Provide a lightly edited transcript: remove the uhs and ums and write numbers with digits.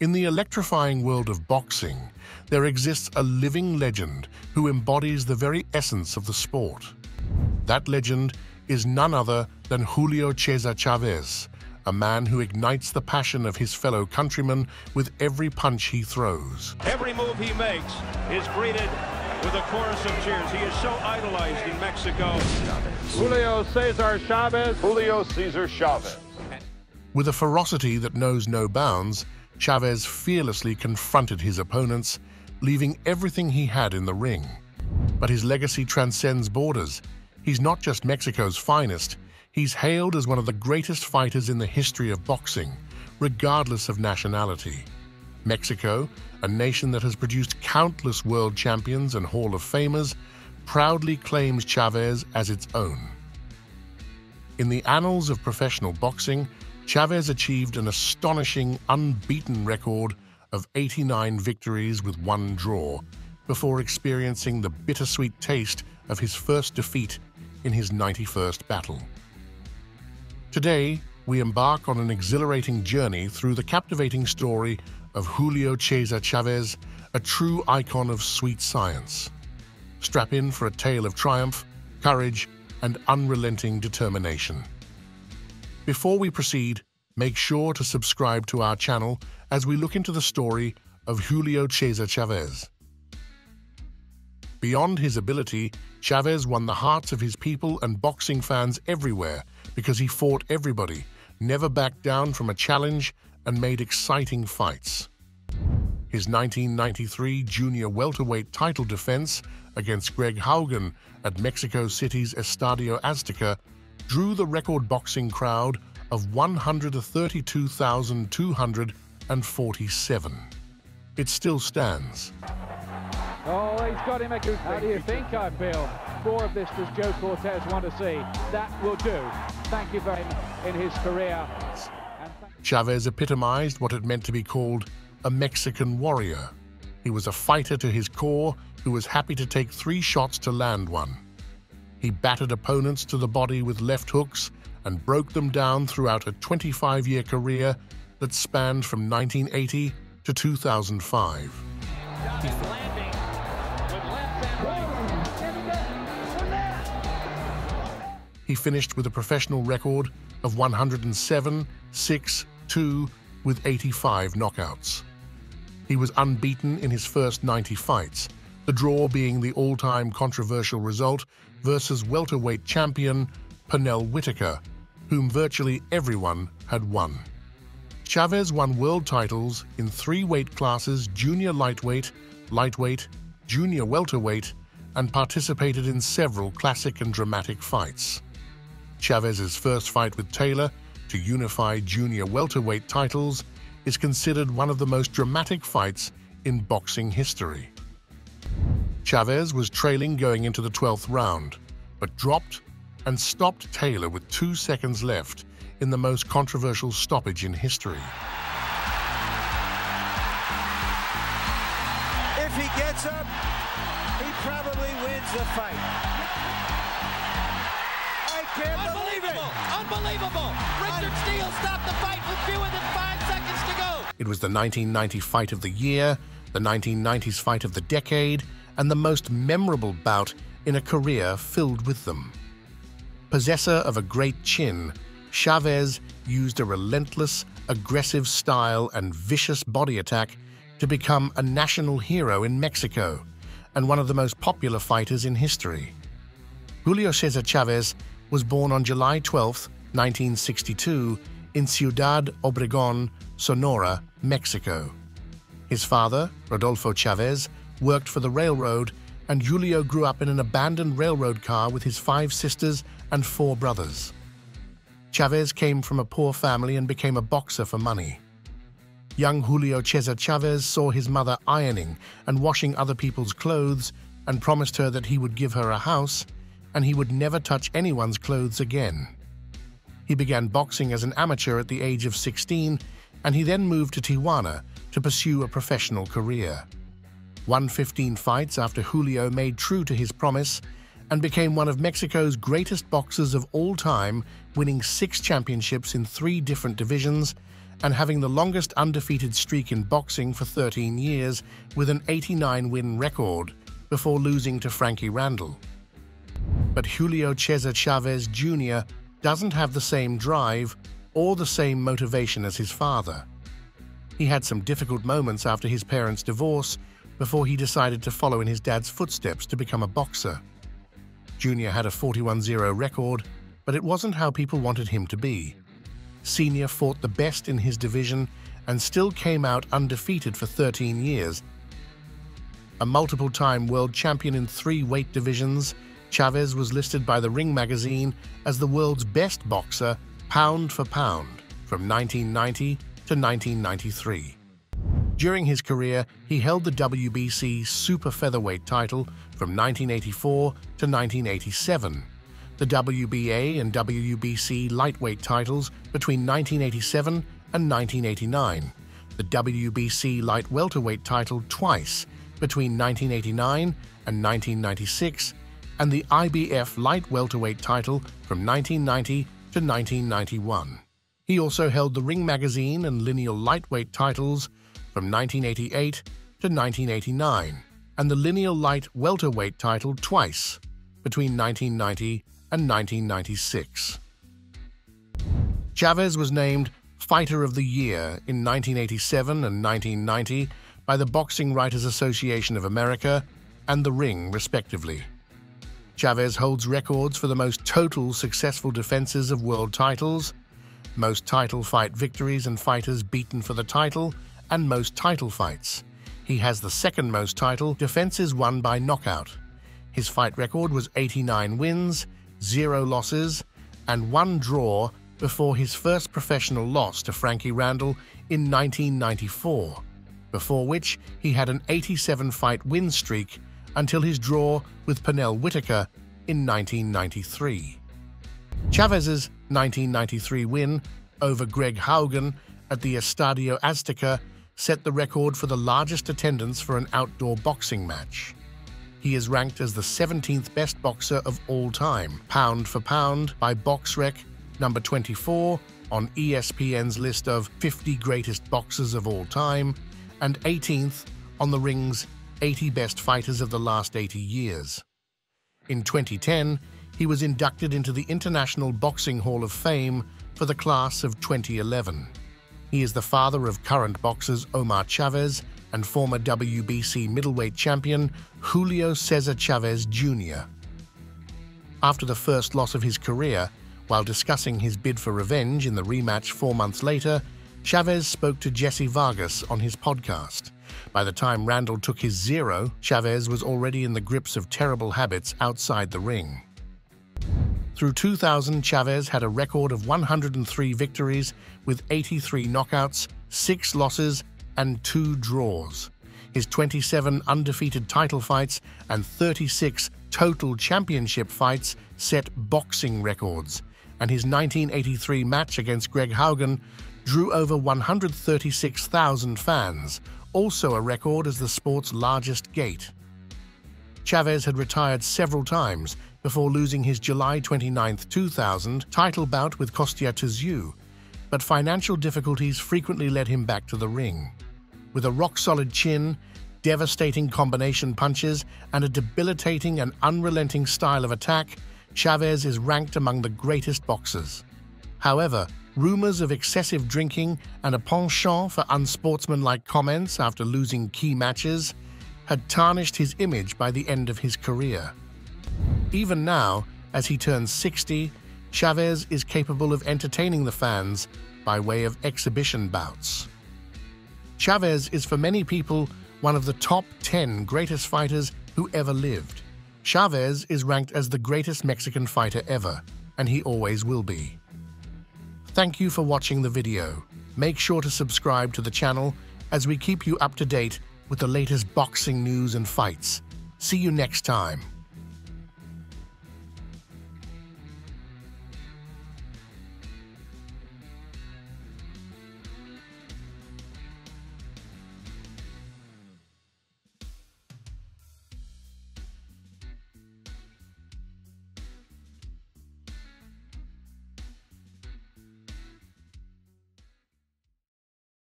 In the electrifying world of boxing, there exists a living legend who embodies the very essence of the sport. That legend is none other than Julio Cesar Chavez, a man who ignites the passion of his fellow countrymen with every punch he throws. Every move he makes is greeted with a chorus of cheers. He is so idolized in Mexico. Julio Cesar Chavez. Julio Cesar Chavez. With a ferocity that knows no bounds, Chavez fearlessly confronted his opponents, leaving everything he had in the ring. But his legacy transcends borders. He's not just Mexico's finest, he's hailed as one of the greatest fighters in the history of boxing, regardless of nationality. Mexico, a nation that has produced countless world champions and Hall of Famers, proudly claims Chavez as its own. In the annals of professional boxing, Chavez achieved an astonishing, unbeaten record of 89 victories with 1 draw, before experiencing the bittersweet taste of his first defeat in his 91st battle. Today, we embark on an exhilarating journey through the captivating story of Julio Cesar Chavez, a true icon of sweet science. Strap in for a tale of triumph, courage, and unrelenting determination. Before we proceed, make sure to subscribe to our channel as we look into the story of Julio Cesar Chavez. Beyond his ability, Chavez won the hearts of his people and boxing fans everywhere because he fought everybody, never backed down from a challenge, and made exciting fights. His 1993 junior welterweight title defense against Greg Haugen at Mexico City's Estadio Azteca drew the record boxing crowd of 132,247. It still stands. Oh, he's got him. How do you think I feel? More of this does Joe Cortez want to see? That will do. Thank you very much in his career. Chavez epitomized what it meant to be called a Mexican warrior. He was a fighter to his core who was happy to take 3 shots to land one. He battered opponents to the body with left hooks and broke them down throughout a 25-year career that spanned from 1980 to 2005. He finished with a professional record of 107-6-2 with 85 knockouts. He was unbeaten in his first 90 fights, the draw being the all-time controversial result versus welterweight champion Pernell Whitaker, whom virtually everyone had won. Chavez won world titles in 3 weight classes: junior lightweight, lightweight, junior welterweight, and participated in several classic and dramatic fights. Chavez's first fight with Taylor to unify junior welterweight titles is considered one of the most dramatic fights in boxing history. Chavez was trailing going into the 12th round, but dropped and stopped Taylor with 2 seconds left in the most controversial stoppage in history. If he gets up, he probably wins the fight. I can't believe it! Unbelievable! Richard Steele stopped the fight with fewer than 5 seconds to go! It was the 1990 fight of the year, the 1990s fight of the decade, and the most memorable bout in a career filled with them. Possessor of a great chin, Chavez used a relentless, aggressive style and vicious body attack to become a national hero in Mexico and one of the most popular fighters in history. Julio Cesar Chavez was born on July 12, 1962, in Ciudad Obregón, Sonora, Mexico. His father, Rodolfo Chavez, worked for the railroad, and Julio grew up in an abandoned railroad car with his 5 sisters and 4 brothers. Chavez came from a poor family and became a boxer for money. Young Julio Cesar Chavez saw his mother ironing and washing other people's clothes and promised her that he would give her a house and he would never touch anyone's clothes again. He began boxing as an amateur at the age of 16, and he then moved to Tijuana to pursue a professional career. Won 15 fights after Julio made true to his promise and became one of Mexico's greatest boxers of all time, winning 6 championships in 3 different divisions and having the longest undefeated streak in boxing for 13 years with an 89-win record before losing to Frankie Randall. But Julio Cesar Chavez Jr. doesn't have the same drive or the same motivation as his father. He had some difficult moments after his parents' divorce before he decided to follow in his dad's footsteps to become a boxer. Junior had a 41-0 record, but it wasn't how people wanted him to be. Senior fought the best in his division and still came out undefeated for 13 years. A multiple-time world champion in 3 weight divisions, Chavez was listed by the Ring magazine as the world's best boxer, pound for pound, from 1990 to 1993. During his career, he held the WBC super featherweight title from 1984 to 1987, the WBA and WBC lightweight titles between 1987 and 1989, the WBC light welterweight title twice between 1989 and 1996, and the IBF light welterweight title from 1990 to 1991. He also held the Ring magazine and lineal lightweight titles from 1988 to 1989, and the lineal light welterweight title twice between 1990 and 1996. Chavez was named Fighter of the Year in 1987 and 1990 by the Boxing Writers Association of America and the Ring, respectively. Chavez holds records for the most total successful defenses of world titles, most title fight victories and fighters beaten for the title, and most title fights. He has the second most title defenses won by knockout. His fight record was 89 wins, 0 losses, and 1 draw before his first professional loss to Frankie Randall in 1994, before which he had an 87-fight win streak until his draw with Pernell Whitaker in 1993. Chavez's 1993 win over Greg Haugen at the Estadio Azteca set the record for the largest attendance for an outdoor boxing match. He is ranked as the 17th best boxer of all time, pound for pound, by BoxRec, number 24 on ESPN's list of 50 greatest boxers of all time, and 18th on the Ring's 80 best fighters of the last 80 years. In 2010, he was inducted into the International Boxing Hall of Fame for the class of 2011. He is the father of current boxers Omar Chavez and former WBC middleweight champion Julio Cesar Chavez Jr. After the first loss of his career, while discussing his bid for revenge in the rematch 4 months later, Chavez spoke to Jesse Vargas on his podcast. By the time Randall took his 0, Chavez was already in the grips of terrible habits outside the ring. Through 2000, Chavez had a record of 103 victories with 83 knockouts, 6 losses, and 2 draws. His 27 undefeated title fights and 36 total championship fights set boxing records, and his 1983 match against Greg Haugen drew over 136,000 fans, also a record as the sport's largest gate. Chavez had retired several times before losing his July 29, 2000 title bout with Kostya Tszyu, but financial difficulties frequently led him back to the ring. With a rock-solid chin, devastating combination punches, and a debilitating and unrelenting style of attack, Chavez is ranked among the greatest boxers. However, rumors of excessive drinking and a penchant for unsportsmanlike comments after losing key matches had tarnished his image by the end of his career. Even now, as he turns 60, Chavez is capable of entertaining the fans by way of exhibition bouts. Chavez is for many people one of the top 10 greatest fighters who ever lived. Chavez is ranked as the greatest Mexican fighter ever, and he always will be. Thank you for watching the video. Make sure to subscribe to the channel as we keep you up to date with the latest boxing news and fights. See you next time.